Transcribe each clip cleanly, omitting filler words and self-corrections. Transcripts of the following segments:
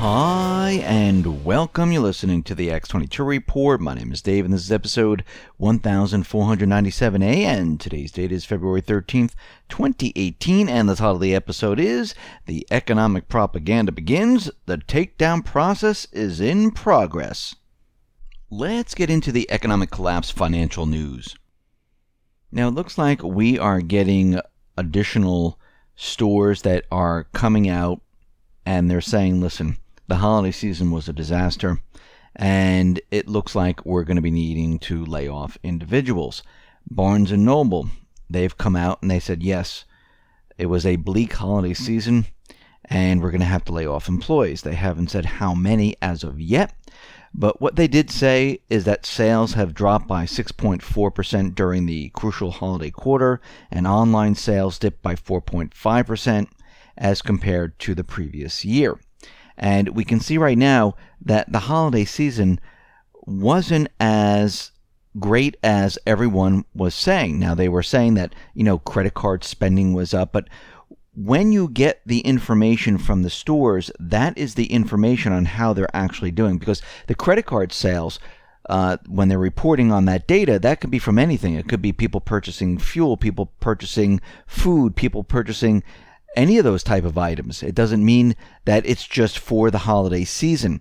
Hi, and welcome. You're listening to the X22 Report. My name is Dave, and this is episode 1497A, and today's date is February 13th, 2018, and the title of the episode is The Economic Propaganda Begins. The takedown process is in progress. Let's get into the economic collapse financial news. Now, it looks like we are getting additional stores that are coming out, and they're saying, listen, the holiday season was a disaster, and it looks like we're going to be needing to lay off individuals. Barnes & Noble, they've come out and they said, yes, it was a bleak holiday season, and we're going to have to lay off employees. They haven't said how many as of yet, but what they did say is that sales have dropped by 6.4% during the crucial holiday quarter, and online sales dipped by 4.5%. as compared to the previous year. And we can see right now that the holiday season wasn't as great as everyone was saying. Now, they were saying that, credit card spending was up, but when you get the information from the stores, that is the information on how they're actually doing, because the credit card sales, when they're reporting on that data, that could be from anything. It could be people purchasing fuel, people purchasing food, people purchasing any of those type of items. It doesn't mean that it's just for the holiday season.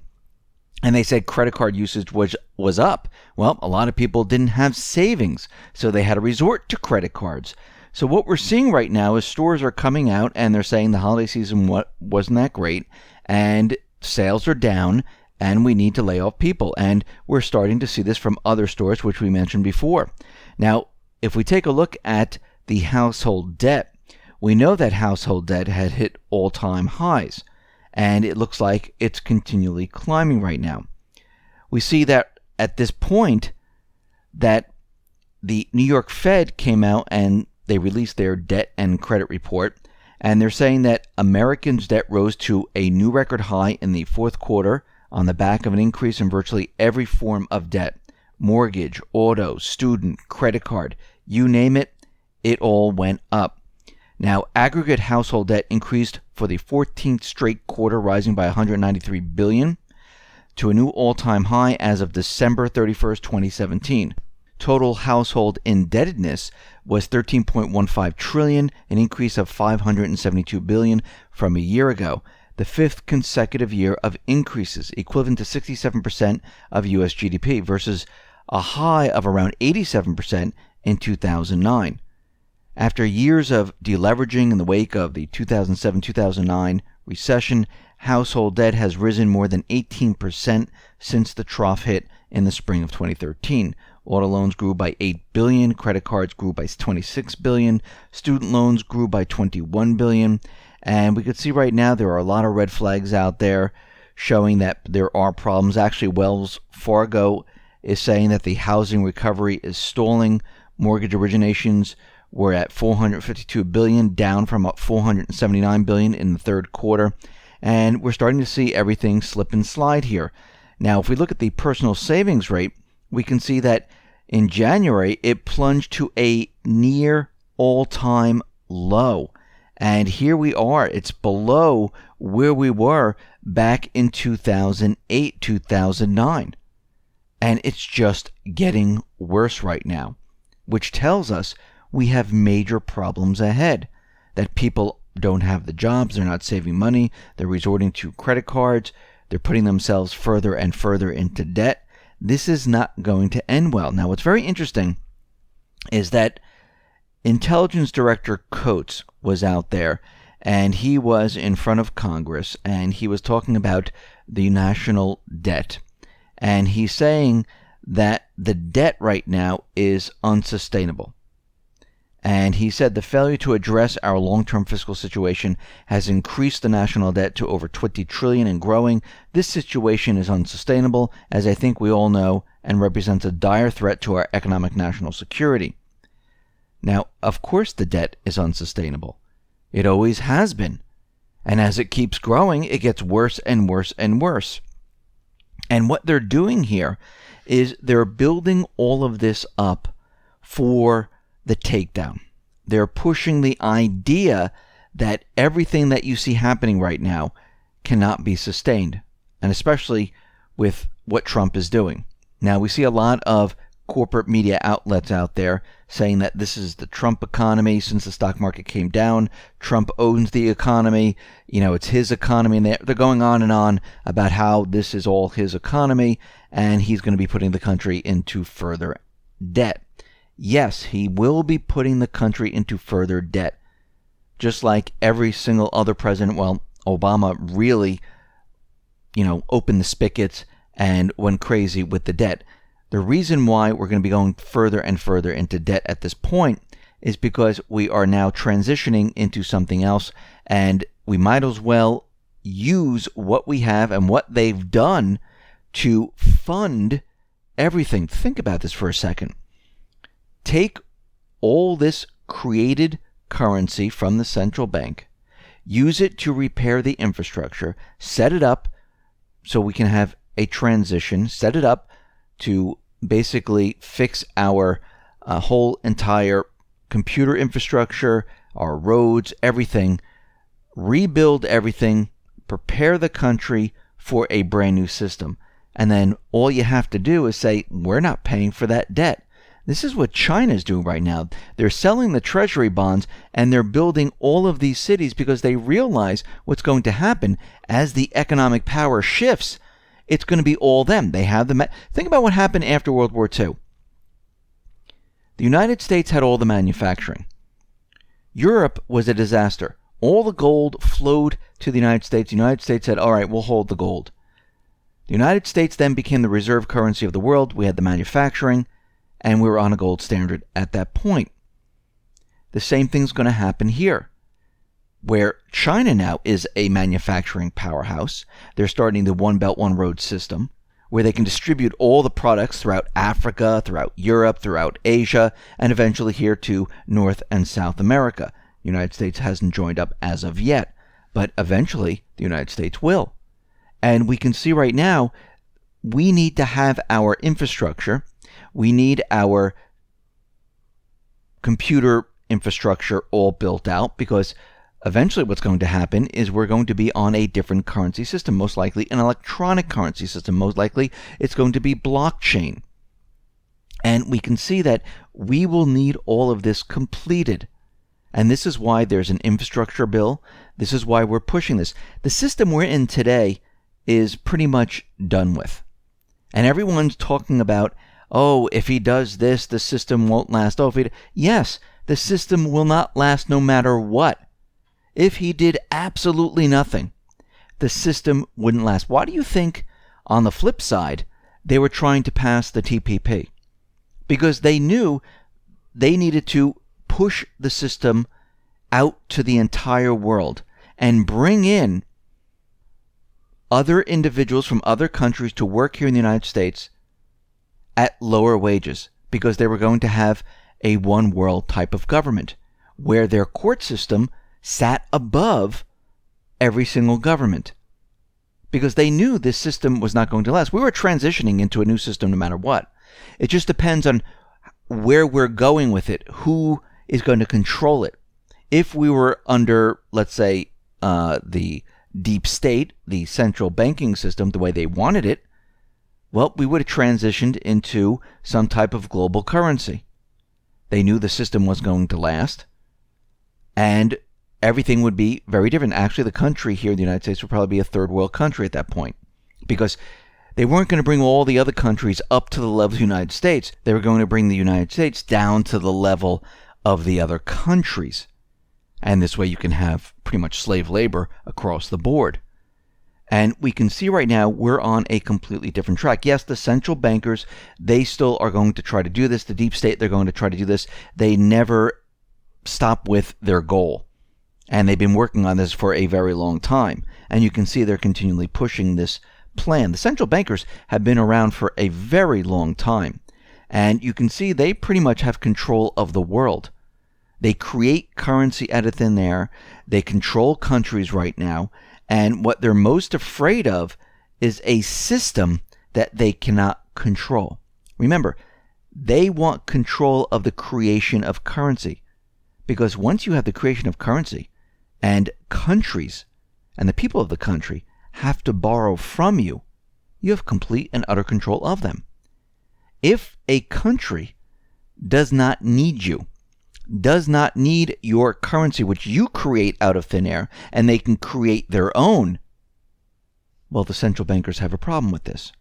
And they said credit card usage was up. Well, a lot of people didn't have savings, so they had to resort to credit cards. So what we're seeing right now is stores are coming out and they're saying the holiday season wasn't that great, and sales are down, and we need to lay off people. And we're starting to see this from other stores, which we mentioned before. Now, if we take a look at the household debt, we know that household debt had hit all-time highs, and it looks like it's continually climbing right now. We see that at this point that the New York Fed came out and they released their debt and credit report, and they're saying that Americans' debt rose to a new record high in the fourth quarter on the back of an increase in virtually every form of debt. Mortgage, auto, student, credit card, you name it, it all went up. Now, aggregate household debt increased for the 14th straight quarter, rising by $193 billion to a new all-time high as of December 31st, 2017. Total household indebtedness was $13.15 trillion, an increase of $572 billion from a year ago, the fifth consecutive year of increases, equivalent to 67% of U.S. GDP versus a high of around 87% in 2009. After years of deleveraging in the wake of the 2007-2009 recession, household debt has risen more than 18% since the trough hit in the spring of 2013. Auto loans grew by $8 billion, credit cards grew by $26 billion, student loans grew by $21 billion, and we could see right now there are a lot of red flags out there showing that there are problems. Actually, Wells Fargo is saying that the housing recovery is stalling. Mortgage originations were at $452 billion, down from $479 billion in the third quarter. And we're starting to see everything slip and slide here. Now, if we look at the personal savings rate, we can see that in January, it plunged to a near all-time low. And here we are. It's below where we were back in 2008, 2009. And it's just getting worse right now, which tells us we have major problems ahead, that people don't have the jobs, they're not saving money, they're resorting to credit cards, they're putting themselves further and further into debt. This is not going to end well. Now, what's very interesting is that Intelligence Director Coates was out there, and he was in front of Congress, and he was talking about the national debt. And he's saying that the debt right now is unsustainable. And he said the failure to address our long-term fiscal situation has increased the national debt to over $20 trillion and growing. This situation is unsustainable, as I think we all know, and represents a dire threat to our economic national security. Now, of course the debt is unsustainable. It always has been. And as it keeps growing, it gets worse and worse and worse. And what they're doing here is they're building all of this up for the takedown. They're pushing the idea that everything that you see happening right now cannot be sustained. and especially with what Trump is doing. Now, we see a lot of corporate media outlets out there saying that this is the Trump economy. Since the stock market came down, Trump owns the economy. It's his economy. And they're going on and on about how this is all his economy and he's going to be putting the country into further debt. Yes, he will be putting the country into further debt, just like every single other president. Well, Obama really, opened the spigots and went crazy with the debt. The reason why we're going to be going further and further into debt at this point is because we are now transitioning into something else, and we might as well use what we have and what they've done to fund everything. Think about this for a second. Take all this created currency from the central bank, use it to repair the infrastructure, set it up so we can have a transition, set it up to basically fix our whole entire computer infrastructure, our roads, everything, rebuild everything, prepare the country for a brand new system. And then all you have to do is say, we're not paying for that debt. This is what China is doing right now. They're selling the treasury bonds and they're building all of these cities because they realize what's going to happen as the economic power shifts. It's going to be all them. They have the... Think about what happened after World War II. The United States had all the manufacturing. Europe was a disaster. All the gold flowed to the United States. The United States said, all right, we'll hold the gold. The United States then became the reserve currency of the world. We had the manufacturing, and we were on a gold standard at that point. The same thing's going to happen here, where China now is a manufacturing powerhouse. They're starting the One Belt, One Road system, where they can distribute all the products throughout Africa, throughout Europe, throughout Asia, and eventually here to North and South America. The United States hasn't joined up as of yet, but eventually the United States will. And we can see right now, we need to have our infrastructure. We need our computer infrastructure all built out, because eventually what's going to happen is we're going to be on a different currency system, most likely an electronic currency system. Most likely it's going to be blockchain. And we can see that we will need all of this completed. And this is why there's an infrastructure bill. This is why we're pushing this. The system we're in today is pretty much done with. And everyone's talking about, oh, if he does this, the system won't last. Oh, yes, the system will not last no matter what. If he did absolutely nothing, the system wouldn't last. Why do you think, on the flip side, they were trying to pass the TPP? Because they knew they needed to push the system out to the entire world and bring in other individuals from other countries to work here in the United States at lower wages, because they were going to have a one world type of government where their court system sat above every single government, because they knew this system was not going to last. We were transitioning into a new system no matter what. It just depends on where we're going with it, who is going to control it. If we were under, let's say, the deep state, the central banking system, the way they wanted it, well, we would have transitioned into some type of global currency. They knew the system was going to last, and everything would be very different. Actually, the country here in the United States would probably be a third world country at that point, because they weren't going to bring all the other countries up to the level of the United States. They were going to bring the United States down to the level of the other countries. And this way you can have pretty much slave labor across the board. And we can see right now we're on a completely different track. Yes, the central bankers, they still are going to try to do this. The deep state, they're going to try to do this. They never stop with their goal. And they've been working on this for a very long time. And you can see they're continually pushing this plan. The central bankers have been around for a very long time. And you can see they pretty much have control of the world. They create currency out of thin air. They control countries right now. And what they're most afraid of is a system that they cannot control. Remember, they want control of the creation of currency. Because once you have the creation of currency, and countries and the people of the country have to borrow from you, you have complete and utter control of them. If a country does not need you, does not need your currency, which you create out of thin air, and they can create their own, well, the central bankers have a problem with this.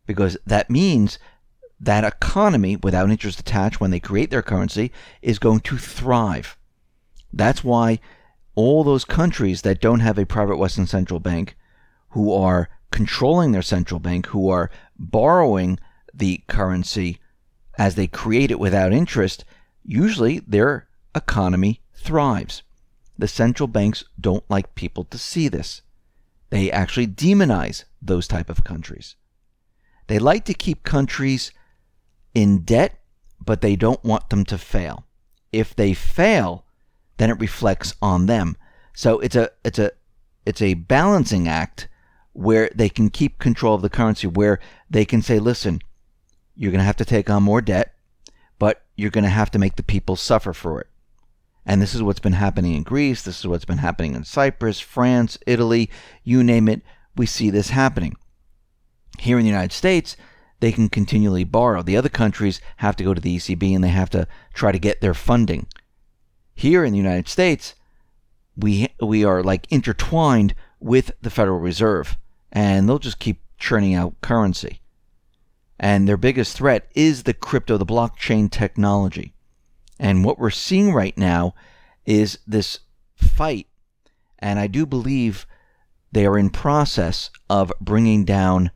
Because that means that economy, without interest attached, when they create their currency, is going to thrive. That's why all those countries that don't have a private Western central bank, who are controlling their central bank, who are borrowing the currency as they create it without interest, usually their economy thrives. The central banks don't like people to see this. They actually demonize those type of countries. They like to keep countries in debt, but they don't want them to fail. If they fail, then it reflects on them. So it's a balancing act where they can keep control of the currency, where they can say, listen, you're going to have to take on more debt, but you're going to have to make the people suffer for it. And this is what's been happening in Greece. This is what's been happening in Cyprus, France, Italy, you name it. We see this happening. Here in the United States, they can continually borrow. The other countries have to go to the ECB and they have to try to get their funding. Here in the United States, we are like intertwined with the Federal Reserve, and they'll just keep churning out currency. And their biggest threat is the crypto, the blockchain technology. And what we're seeing right now is this fight, and I do believe they are in process of bringing down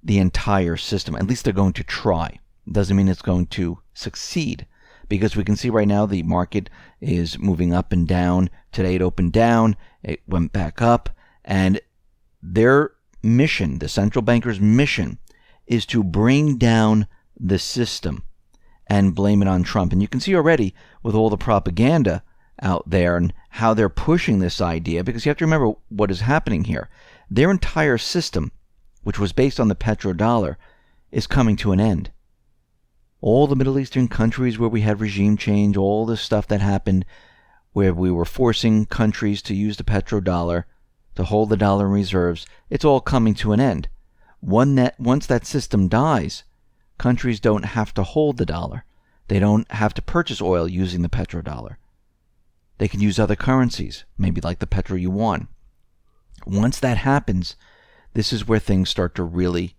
the entire system. At least they're going to try. Doesn't mean it's going to succeed, because we can see right now the market is moving up and down. Today it opened down, it went back up, and their mission, the central bankers' mission, is to bring down the system and blame it on Trump. And you can see already with all the propaganda out there and how they're pushing this idea, because you have to remember what is happening here. Their entire system, which was based on the petrodollar, is coming to an end. All the Middle Eastern countries where we had regime change, all the stuff that happened where we were forcing countries to use the petrodollar to hold the dollar in reserves, it's all coming to an end. Once that system dies, countries don't have to hold the dollar. They don't have to purchase oil using the petrodollar. They can use other currencies, maybe like the petro yuan. Once that happens, this is where things start to really,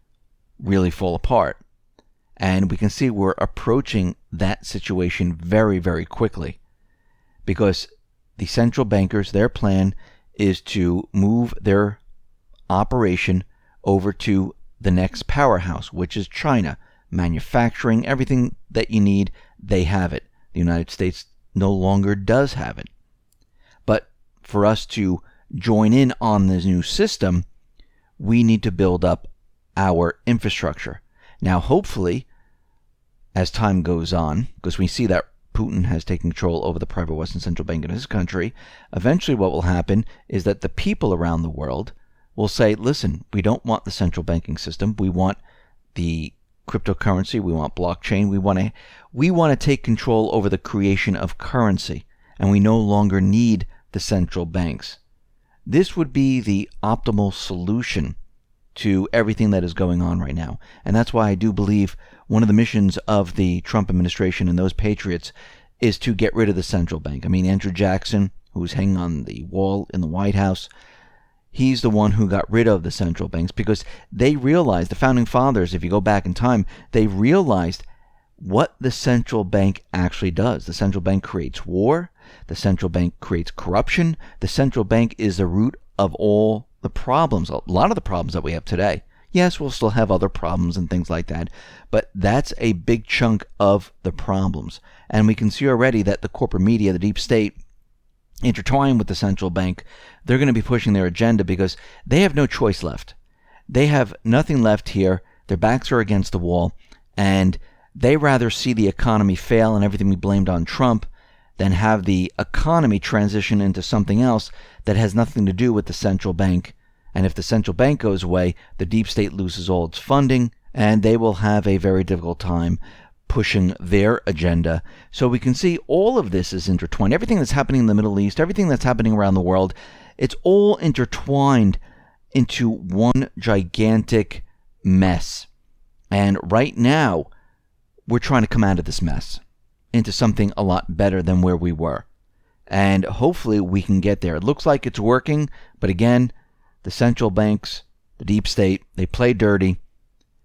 really fall apart. And we can see we're approaching that situation very, very quickly, because the central bankers, their plan is to move their operation over to the next powerhouse, which is China. Manufacturing, everything that you need, they have it. The United States no longer does have it. But for us to join in on this new system, we need to build up our infrastructure. Now, hopefully, as time goes on, because we see that Putin has taken control over the private Western central bank in his country, eventually what will happen is that the people around the world will say, listen, we don't want the central banking system. We want the cryptocurrency. We want blockchain. We want to take control over the creation of currency, and we no longer need the central banks. This would be the optimal solution to everything that is going on right now. And that's why I do believe one of the missions of the Trump administration and those patriots is to get rid of the central bank. I mean, Andrew Jackson, who's hanging on the wall in the White House, he's the one who got rid of the central banks because they realized, the founding fathers, if you go back in time, they realized what the central bank actually does. The central bank creates war. The central bank creates corruption. The central bank is the root of all the problems, a lot of the problems that we have today. Yes, we'll still have other problems and things like that, but that's a big chunk of the problems. And we can see already that the corporate media, the deep state, intertwined with the central bank, they're going to be pushing their agenda because they have no choice left. They have nothing left here. Their backs are against the wall, and they rather see the economy fail and everything we blamed on Trump than have the economy transition into something else that has nothing to do with the central bank. And if the central bank goes away, the deep state loses all its funding, and they will have a very difficult time pushing their agenda. So we can see all of this is intertwined. Everything that's happening in the Middle East, everything that's happening around the world, it's all intertwined into one gigantic mess. And right now, we're trying to come out of this mess into something a lot better than where we were. And hopefully we can get there. It looks like it's working, but again, the central banks, the deep state, they play dirty.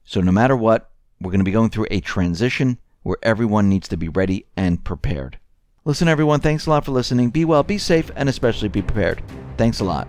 So no matter what, we're going to be going through a transition where everyone needs to be ready and prepared. Listen, everyone, thanks a lot for listening. Be well, be safe, and especially be prepared. Thanks a lot.